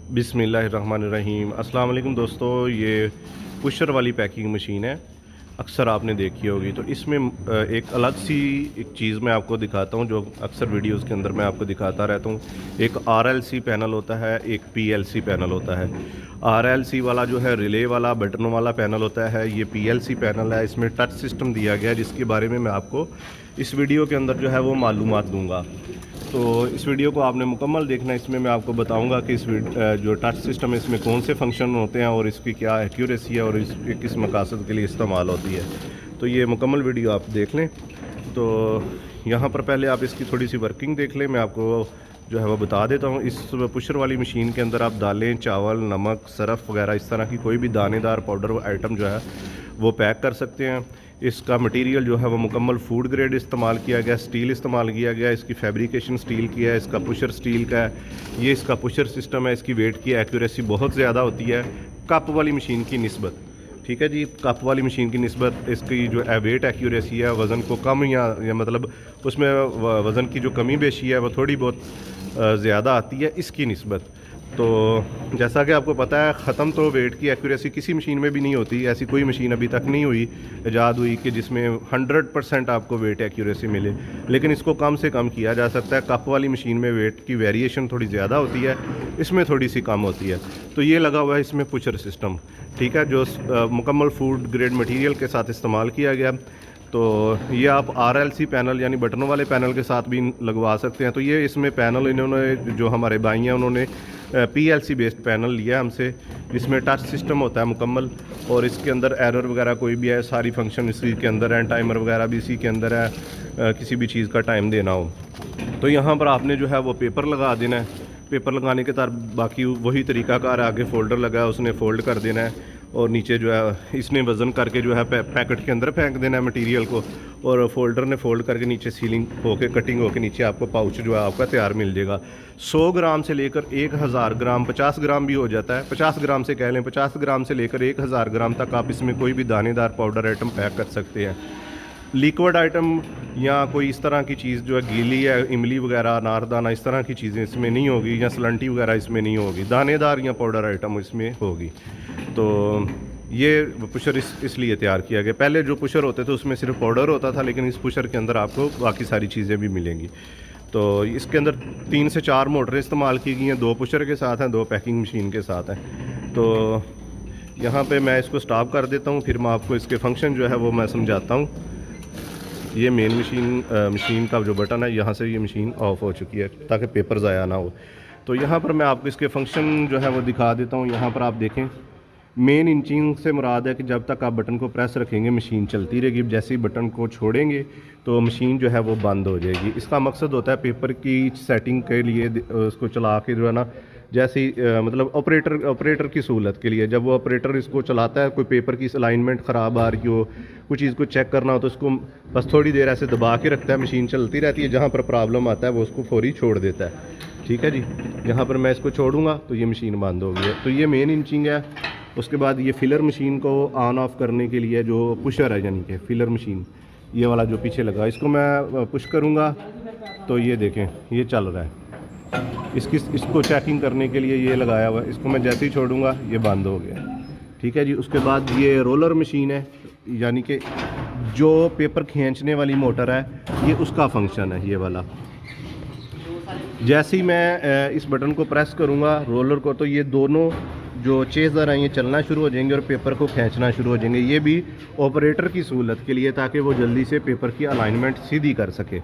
बिस्मिल्लाहिर्रहमानिर्रहीम। अस्सलाम वालेकुम दोस्तों, ये पुशर वाली पैकिंग मशीन है, अक्सर आपने देखी होगी। तो इसमें एक अलग सी एक चीज़ मैं आपको दिखाता हूँ जो अक्सर वीडियोस के अंदर मैं आपको दिखाता रहता हूँ। एक RLC पैनल होता है, एक PLC पैनल होता है। RLC वाला जो है रिले वाला बटन वाला पैनल होता है, ये PLC पैनल है। इसमें टच सिस्टम दिया गया है जिसके बारे में मैं आपको इस वीडियो के अंदर जो है वो मालूमात दूँगा। तो इस वीडियो को आपने मुकम्मल देखना। इसमें मैं आपको बताऊंगा कि जो टच सिस्टम है इसमें कौन से फंक्शन होते हैं और इसकी क्या एक्यूरेसी है और इसके किस मकासद के लिए इस्तेमाल होती है। तो ये मुकम्मल वीडियो आप देख लें। तो यहाँ पर पहले आप इसकी थोड़ी सी वर्किंग देख लें, मैं आपको जो है वो बता देता हूँ। इस पुशर वाली मशीन के अंदर आप दालें, चावल, नमक, सरफ वगैरह इस तरह की कोई भी दानेदार पाउडर आइटम जो है वो पैक कर सकते हैं। इसका मटेरियल जो है वो मुकम्मल फूड ग्रेड इस्तेमाल किया गया, स्टील इस्तेमाल किया गया। इसकी फैब्रिकेशन स्टील की है, इसका पुशर स्टील का है। ये इसका पुशर सिस्टम है, इसकी वेट की एक्यूरेसी बहुत ज़्यादा होती है कप वाली मशीन की निस्बत। ठीक है जी, कप वाली मशीन की निस्बत इसकी जो वेट एक्यूरेसी है, वज़न को कम या मतलब उसमें वज़न की जो कमी बेशी है वो थोड़ी बहुत ज़्यादा आती है इसकी निस्बत। तो जैसा कि आपको पता है, ख़त्म तो वेट की एक्यूरेसी किसी मशीन में भी नहीं होती। ऐसी कोई मशीन अभी तक नहीं हुई, ईजाद हुई कि जिसमें 100% आपको वेट एक्यूरेसी मिले। लेकिन इसको कम से कम किया जा सकता है। कप वाली मशीन में वेट की वेरिएशन थोड़ी ज़्यादा होती है, इसमें थोड़ी सी कम होती है। तो ये लगा हुआ है इसमें पुशर सिस्टम, ठीक है, जो मुकम्मल फूड ग्रेड मटीरियल के साथ इस्तेमाल किया गया। तो ये आप RLC पैनल यानी बटनों वाले पैनल के साथ भी लगवा सकते हैं। तो ये इसमें पैनल इन्होंने जो हमारे भाई हैं उन्होंने PLC बेस्ड पैनल लिया हमसे, जिसमें टच सिस्टम होता है मुकम्मल। और इसके अंदर एरर वगैरह कोई भी है, सारी फंक्शन इसी के अंदर है, टाइमर वगैरह भी इसी के अंदर है, किसी भी चीज़ का टाइम देना हो। तो यहाँ पर आपने जो है वो पेपर लगा देना है। पेपर लगाने के बाद बाकी वही तरीकाकार आगे फ़ोल्डर लगा है, उसने फ़ोल्ड कर देना है और नीचे जो है इसने वज़न करके जो है पैकेट के अंदर फेंक देना है मटेरियल को, और फोल्डर ने फ़ोल्ड करके नीचे सीलिंग होके कटिंग होके नीचे आपको पाउच जो है आपका तैयार मिल जाएगा। 100 ग्राम से लेकर 1000 ग्राम, 50 ग्राम भी हो जाता है, 50 ग्राम से कह लें, 50 ग्राम से लेकर 1000 ग्राम तक आप इसमें कोई भी दानेदार पाउडर आइटम पैक कर सकते हैं। लिक्विड आइटम या कोई इस तरह की चीज़ जो है गीली है, इमली वगैरह, अनारदाना, इस तरह की चीज़ें इसमें नहीं होगी, या सलंटी वगैरह इसमें नहीं होगी। दानेदार या पाउडर आइटम इसमें होगी। तो ये पुशर इसलिए तैयार किया गया। पहले जो पुशर होते थे उसमें सिर्फ पाउडर होता था, लेकिन इस पुशर के अंदर आपको बाकी सारी चीज़ें भी मिलेंगी। तो इसके अंदर 3 से 4 मोटरें इस्तेमाल की गई हैं, 2 पुशर के साथ हैं, 2 पैकिंग मशीन के साथ हैं। तो यहाँ पे मैं इसको स्टॉप कर देता हूँ, फिर मैं आपको इसके फंक्शन जो है वो मैं समझाता हूँ। ये मेन मशीन का जो बटन है, यहाँ से ये मशीन ऑफ हो चुकी है ताकि पेपर ज़ाया ना हो। तो यहाँ पर मैं आपको इसके फंक्शन जो है वो दिखा देता हूँ। यहाँ पर आप देखें, मेन इंचिंग से मुराद है कि जब तक आप बटन को प्रेस रखेंगे मशीन चलती रहेगी। जैसे ही बटन को छोड़ेंगे तो मशीन जो है वो बंद हो जाएगी। इसका मकसद होता है पेपर की सेटिंग के लिए, उसको चला के जो है ना, जैसे ही मतलब ऑपरेटर की सहूलत के लिए, जब वो ऑपरेटर इसको चलाता है, कोई पेपर की अलाइनमेंट ख़राब आ रही हो, कुछ चीज़ को चेक करना हो, तो इसको बस थोड़ी देर ऐसे दबा के रखता है, मशीन चलती रहती है। जहाँ पर प्रॉब्लम आता है वो उसको फौरी छोड़ देता है। ठीक है जी, यहाँ पर मैं इसको छोड़ूंगा तो ये मशीन बंद हो गई है। तो ये मेन इंचिंग है। उसके बाद ये फिलर मशीन को ऑन ऑफ करने के लिए जो पुशर है, यानी कि फिलर मशीन, ये वाला जो पीछे लगा, इसको मैं पुश करूँगा तो ये देखें ये चल रहा है। इसको चेकिंग करने के लिए ये लगाया हुआ है। इसको मैं जैसे ही छोड़ूंगा ये बंद हो गया। ठीक है जी। उसके बाद ये रोलर मशीन है, यानी कि जो पेपर खींचने वाली मोटर है, ये उसका फंक्शन है, ये वाला। जैसे ही मैं इस बटन को प्रेस करूँगा रोलर को, तो ये दोनों जो चेज़र हैं ये चलना शुरू हो जाएंगे और पेपर को खींचना शुरू हो जाएंगे। ये भी ऑपरेटर की सहूलत के लिए, ताकि वो जल्दी से पेपर की अलाइनमेंट सीधी कर सके।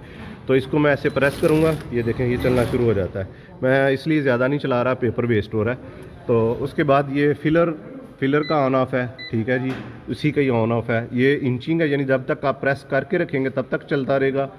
तो इसको मैं ऐसे प्रेस करूँगा, ये देखें ये चलना शुरू हो जाता है। मैं इसलिए ज़्यादा नहीं चला रहा, पेपर वेस्ट हो रहा है। तो उसके बाद ये फिलर का ऑन ऑफ है। ठीक है जी, उसी का ही ऑन ऑफ है। ये इंचिंग है, यानी जब तक आप प्रेस करके रखेंगे तब तक चलता रहेगा।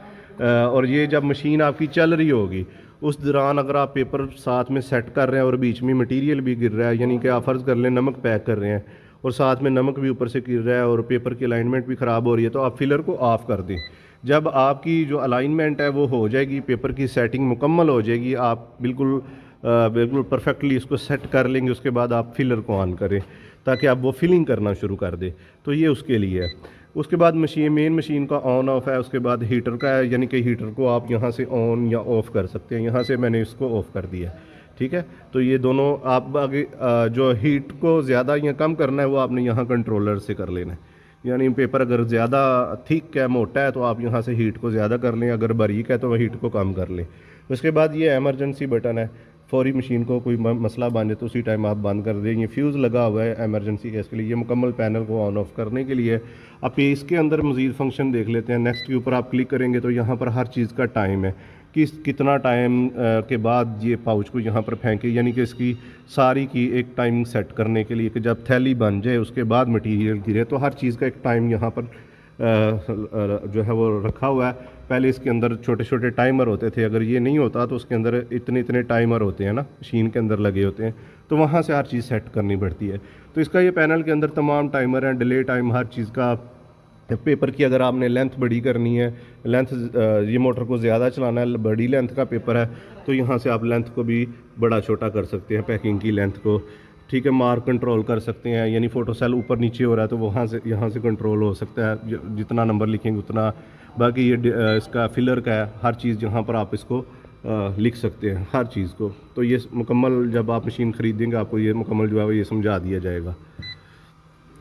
और ये जब मशीन आपकी चल रही होगी उस दौरान अगर आप पेपर साथ में सेट कर रहे हैं और बीच में मटेरियल भी गिर रहा है, यानी कि आप फ़र्ज़ कर लें नमक पैक कर रहे हैं और साथ में नमक भी ऊपर से गिर रहा है और पेपर की अलाइनमेंट भी ख़राब हो रही है, तो आप फिलर को ऑफ़ कर दें। जब आपकी जो अलाइनमेंट है वो हो जाएगी, पेपर की सेटिंग मुकम्मल हो जाएगी, आप बिल्कुल परफेक्टली इसको सेट कर लेंगे, उसके बाद आप फिलर को ऑन करें ताकि आप वो फिलिंग करना शुरू कर दें। तो ये उसके लिए है। उसके बाद मेन मशीन का ऑन ऑफ है। उसके बाद हीटर का है, यानी कि हीटर को आप यहाँ से ऑन या ऑफ़ कर सकते हैं। यहाँ से मैंने इसको ऑफ़ कर दिया। ठीक है। तो ये दोनों आप आगे जो हीट को ज़्यादा या कम करना है वो आपने यहाँ कंट्रोलर से कर लेना है। यानी पेपर अगर ज़्यादा थिक है, मोटा है, तो आप यहाँ से हीट को ज़्यादा कर लें, अगर बारीक है तो वह हीट को कम कर लें। उसके बाद ये एमरजेंसी बटन है, फौरी मशीन को कोई मसला बन जाए तो उसी टाइम आप बंद कर दें। ये फ्यूज़ लगा हुआ है एमरजेंसी केस के लिए, ये मुकम्मल पैनल को ऑन ऑफ करने के लिए। आप इसके अंदर मज़ीद फंक्शन देख लेते हैं। नेक्स्ट के ऊपर आप क्लिक करेंगे तो यहाँ पर हर चीज़ का टाइम है कि कितना टाइम के बाद ये पाउच को यहाँ पर फेंके, यानी कि इसकी सारी की एक टाइमिंग सेट करने के लिए कि जब थैली बन जाए उसके बाद मटेरियल गिरे, तो हर चीज़ का एक टाइम यहाँ पर जो है वो रखा हुआ है। पहले इसके अंदर छोटे छोटे टाइमर होते थे, अगर ये नहीं होता तो उसके अंदर इतने इतने टाइमर होते हैं ना, मशीन के अंदर लगे होते हैं, तो वहाँ से हर चीज़ सेट करनी पड़ती है। तो इसका ये पैनल के अंदर तमाम टाइमर हैं, डिले टाइम, हर चीज़ का। पेपर की अगर आपने लेंथ बड़ी करनी है, लेंथ ये मोटर को ज़्यादा चलाना है, बड़ी लेंथ का पेपर है, तो यहाँ से आप लेंथ को भी बड़ा छोटा कर सकते हैं, पैकिंग की लेंथ को। ठीक है, मार्क कंट्रोल कर सकते हैं, यानी फ़ोटो सेल ऊपर नीचे हो रहा है तो वहाँ से यहाँ से कंट्रोल हो सकता है, जितना नंबर लिखेंगे उतना। बाकी ये इसका फिलर का है, हर चीज़ यहाँ पर आप इसको लिख सकते हैं, हर चीज़ को। तो ये मुकम्मल जब आप मशीन ख़रीदेंगे आपको ये मुकम्मल जो है ये समझा दिया जाएगा।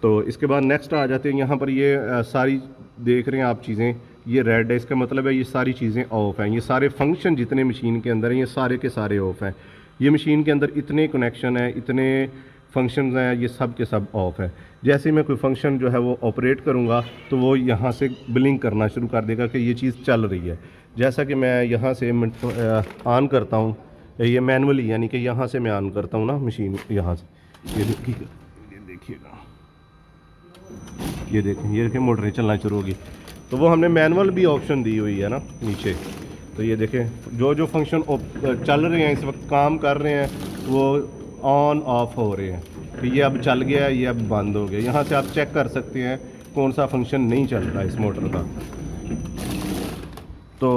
तो इसके बाद नेक्स्ट आ जाते हैं, यहाँ पर ये सारी देख रहे हैं आप चीज़ें, ये रेड है, इसका मतलब है ये सारी चीज़ें ऑफ हैं। ये सारे फंक्शन जितने मशीन के अंदर हैं ये सारे के सारे ऑफ हैं। ये मशीन के अंदर इतने कनेक्शन हैं, इतने फंक्शंस हैं, ये सब के सब ऑफ है। जैसे मैं कोई फंक्शन जो है वो ऑपरेट करूँगा तो वो यहाँ से ब्लिंक करना शुरू कर देगा कि ये चीज़ चल रही है। जैसा कि मैं यहाँ से ऑन करता हूँ, ये मैनुअली, यानी कि यहाँ से मैं ऑन करता हूँ ना मशीन, यहाँ से ये देखिएगा, ये देखें मोटरें चलना शुरू होगी। तो वो हमने मैनुअल भी ऑप्शन दी हुई है ना नीचे। तो ये देखें जो जो फंक्शन चल रहे हैं इस वक्त काम कर रहे हैं वो ऑन ऑफ हो रहे हैं। तो ये अब चल गया, ये अब बंद हो गया। यहाँ से आप चेक कर सकते हैं कौन सा फंक्शन नहीं चल रहा है इस मोटर का। तो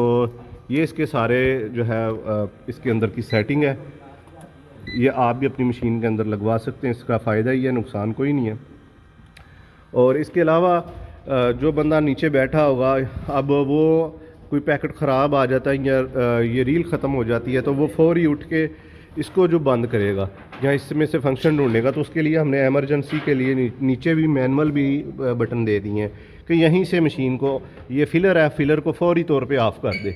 ये इसके सारे जो है इसके अंदर की सेटिंग है, ये आप भी अपनी मशीन के अंदर लगवा सकते हैं। इसका फ़ायदा ही है, नुकसान कोई नहीं है। और इसके अलावा जो बंदा नीचे बैठा होगा, अब वो कोई पैकेट ख़राब आ जाता है या ये रील ख़त्म हो जाती है तो वो फौरी उठ के इसको जो बंद करेगा या इसमें से फंक्शन ढूंढेगा। तो उसके लिए हमने एमरजेंसी के लिए नीचे भी मैनुअल भी बटन दे दिए हैं कि यहीं से मशीन को, ये फिलर है, फिलर को फौरी तौर पे ऑफ़ कर दे।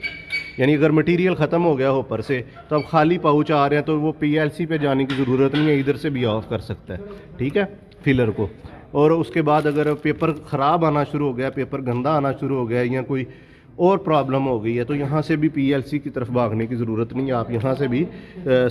यानी अगर मटेरियल ख़त्म हो गया ऊपर से तो अब खाली पाउच आ रहे हैं तो वो PLC पे जाने की ज़रूरत नहीं है, इधर से भी ऑफ़ कर सकता है। ठीक है, फिलर को। और उसके बाद अगर पेपर ख़राब आना शुरू हो गया, पेपर गंदा आना शुरू हो गया या कोई और प्रॉब्लम हो गई है तो यहाँ से भी PLC की तरफ भागने की ज़रूरत नहीं है। आप यहाँ से भी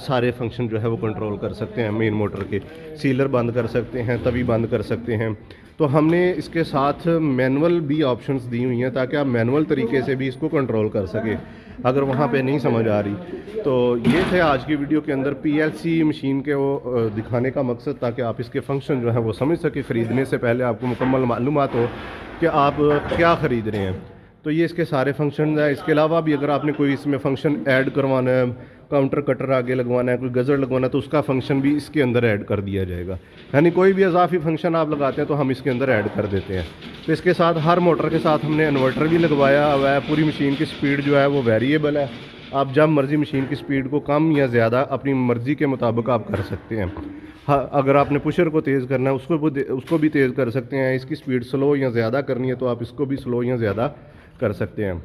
सारे फंक्शन जो है वो कंट्रोल कर सकते हैं। मेन मोटर के सीलर बंद कर सकते हैं, तभी बंद कर सकते हैं। तो हमने इसके साथ मैनुअल भी ऑप्शंस दी हुई हैं ताकि आप मैनुअल तरीके से भी इसको कंट्रोल कर सकें अगर वहाँ पे नहीं समझ आ रही। तो ये थे आज की वीडियो के अंदर PLC मशीन के वो दिखाने का मकसद, ताकि आप इसके फंक्शन जो है वो समझ सकें, ख़रीदने से पहले आपको मुकम्मल मालूमात हो कि आप क्या ख़रीद रहे हैं। तो ये इसके सारे फंक्शन हैं। इसके अलावा भी अगर आपने कोई इसमें फ़ंक्शन ऐड करवाना है, काउंटर कटर आगे लगवाना है, कोई गज़र लगवाना है, तो उसका फंक्शन भी इसके अंदर ऐड कर दिया जाएगा। यानी कोई भी इजाफी फंक्शन आप लगाते हैं तो हम इसके अंदर ऐड कर देते हैं। तो इसके साथ हर मोटर के साथ हमने इन्वर्टर भी लगवाया हुआ है। पूरी मशीन की स्पीड जो है वो वेरिएबल है, आप जब मर्ज़ी मशीन की स्पीड को कम या ज़्यादा अपनी मर्ज़ी के मुताबिक आप कर सकते हैं। हाँ, अगर आपने पुशर को तेज़ करना है उसको भी तेज़ कर सकते हैं। इसकी स्पीड स्लो या ज़्यादा करनी है तो आप इसको भी स्लो या ज़्यादा कर सकते हैं।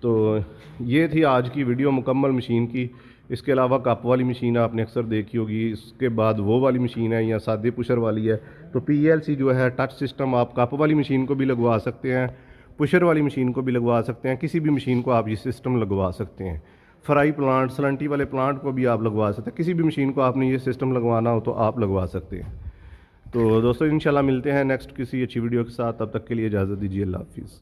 तो ये थी आज की वीडियो मुकम्मल मशीन की। इसके अलावा कप वाली मशीन आपने अक्सर देखी होगी, इसके बाद वो वाली मशीन है या सादे पुशर वाली है। तो PLC जो है टच सिस्टम आप कप वाली मशीन को भी लगवा सकते हैं, पुशर वाली मशीन को भी लगवा सकते हैं, किसी भी मशीन को आप ये सिस्टम लगवा सकते हैं। फ्राई प्लांट, सलंटी वाले प्लांट को भी आप लगवा सकते हैं। किसी भी मशीन को आपने ये सिस्टम लगवाना हो तो आप लगवा सकते हैं। तो दोस्तों इंशाल्लाह मिलते हैं नेक्स्ट किसी अच्छी वीडियो के साथ, तब तक के लिए इजाज़त दीजिए। अल्लाह हाफिज़।